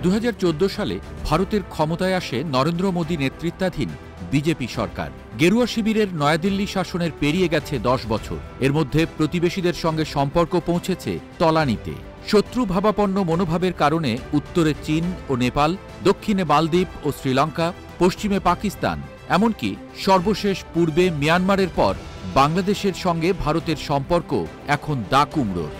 2014 সালে ভারতের ক্ষমতায় আসে নরেন্দ্র মোদী নেতৃত্বাধীন বিজেপি সরকার। গেরুয়া শিবিরের নয়াদিল্লি শাসনের পেরিয়ে গেছে 10 বছর। এর মধ্যে প্রতিবেশীদের সঙ্গে সম্পর্ক পৌঁছেছে তলানিতে। শত্রু ভাবাপন্ন মনোভাবের কারণে উত্তরে চীন ও নেপাল, দক্ষিণে মালদ্বীপ ও শ্রীলঙ্কা, পশ্চিমে পাকিস্তান, এমনকি সর্বশেষ পূর্বে মিয়ানমারের পর বাংলাদেশের সঙ্গে ভারতের সম্পর্ক এখন দা-কুমড়োর।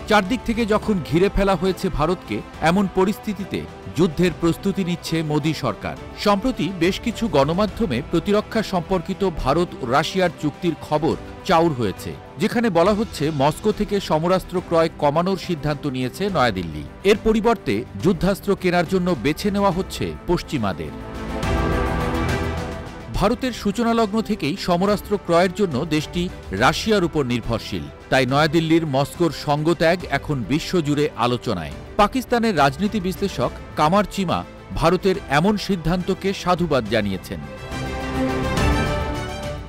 চারদিক থেকে যখন ঘিরে ফেলা হয়েছে ভারতকে, এমন পরিস্থিতিতে যুদ্ধের প্রস্তুতি নিচ্ছে মোদী সরকার। সম্প্রতি বেশ কিছু গণমাধ্যমে প্রতিরক্ষা সম্পর্কিত ভারত ও রাশিয়ার চুক্তির খবর চাউর হয়েছে, যেখানে বলা হচ্ছে মস্কো থেকে সমরাস্ত্র ক্রয় কমানোর সিদ্ধান্ত নিয়েছে নয়াদিল্লি। এর পরিবর্তে যুদ্ধাস্ত্র কেনার জন্য বেছে নেওয়া হচ্ছে পশ্চিমাদের। ভারতের সূচনালগ্ন থেকেই সমরাস্ত্র ক্রয়ের জন্য দেশটি রাশিয়ার উপর নির্ভরশীল। তাই নয়াদিল্লির মস্কোর সঙ্গত্যাগ এখন বিশ্বজুড়ে আলোচনায়। পাকিস্তানের রাজনীতি বিশ্লেষক কামার চিমা ভারতের এমন সিদ্ধান্তকে সাধুবাদ জানিয়েছেন।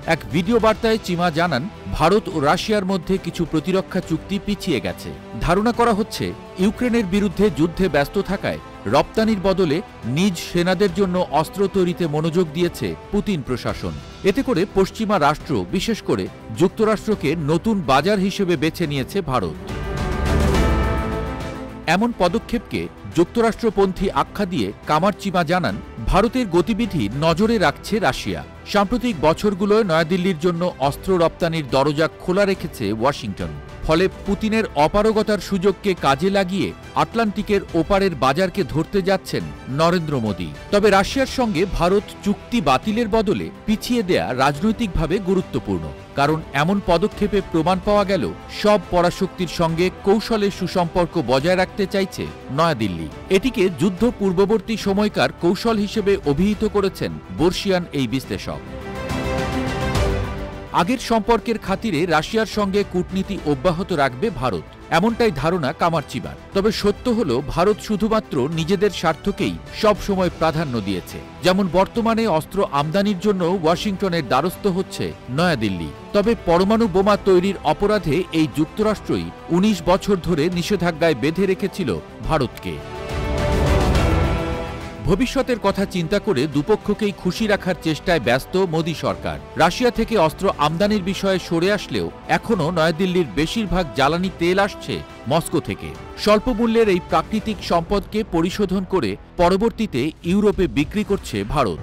এক ভিডিও বার্তায় চিমা জানান, ভারত ও রাশিয়ার মধ্যে কিছু প্রতিরক্ষা চুক্তি পিছিয়ে গেছে। ধারণা করা হচ্ছে ইউক্রেনের বিরুদ্ধে যুদ্ধে ব্যস্ত থাকায় রপ্তানির বদলে নিজ সেনাদের জন্য অস্ত্র তৈরিতে মনোযোগ দিয়েছে পুতিন প্রশাসন। এতে করে পশ্চিমা রাষ্ট্র, বিশেষ করে যুক্তরাষ্ট্রকে নতুন বাজার হিসেবে বেছে নিয়েছে ভারত। এমন পদক্ষেপকে যুক্তরাষ্ট্রপন্থী আখ্যা দিয়ে কামার চিমা জানান, ভারতের গতিবিধি নজরে রাখছে রাশিয়া। সাম্প্রতিক বছরগুলোয় নয়াদিল্লির জন্য অস্ত্র রপ্তানির দরজা খোলা রেখেছে ওয়াশিংটন। ফলে পুতিনের অপারগতার সুযোগকে কাজে লাগিয়ে আটলান্টিকের ওপারের বাজারকে ধরতে যাচ্ছেন নরেন্দ্র মোদী। তবে রাশিয়ার সঙ্গে ভারত চুক্তি বাতিলের বদলে পিছিয়ে দেয়া রাজনৈতিকভাবে গুরুত্বপূর্ণ, কারণ এমন পদক্ষেপে প্রমাণ পাওয়া গেল সব পরাশক্তির সঙ্গে কৌশলে সুসম্পর্ক বজায় রাখতে চাইছে নয়াদিল্লি। এটিকে যুদ্ধ পূর্ববর্তী সময়কার কৌশল হিসেবে অভিহিত করেছেন বর্ষিয়ান এই বিশ্লেষক। আগের সম্পর্কের খাতিরে রাশিয়ার সঙ্গে কূটনীতি অব্যাহত রাখবে ভারত, এমনটাই ধারণা কামার চিমার। তবে সত্য হল, ভারত শুধুমাত্র নিজেদের স্বার্থকেই সবসময় প্রাধান্য দিয়েছে। যেমন বর্তমানে অস্ত্র আমদানির জন্য ওয়াশিংটনের দ্বারস্থ হচ্ছে নয়াদিল্লি। তবে পরমাণু বোমা তৈরির অপরাধে এই যুক্তরাষ্ট্রই 19 বছর ধরে নিষেধাজ্ঞায় বেঁধে রেখেছিল ভারতকে। ভবিষ্যতের কথা চিন্তা করে দুপক্ষকেই খুশি রাখার চেষ্টায় ব্যস্ত মোদী সরকার। রাশিয়া থেকে অস্ত্র আমদানির বিষয়ে সরে আসলেও এখনও নয়াদিল্লির বেশিরভাগ জ্বালানি তেল আসছে মস্কো থেকে। স্বল্প মূল্যের এই প্রাকৃতিক সম্পদকে পরিশোধন করে পরবর্তীতে ইউরোপে বিক্রি করছে ভারত।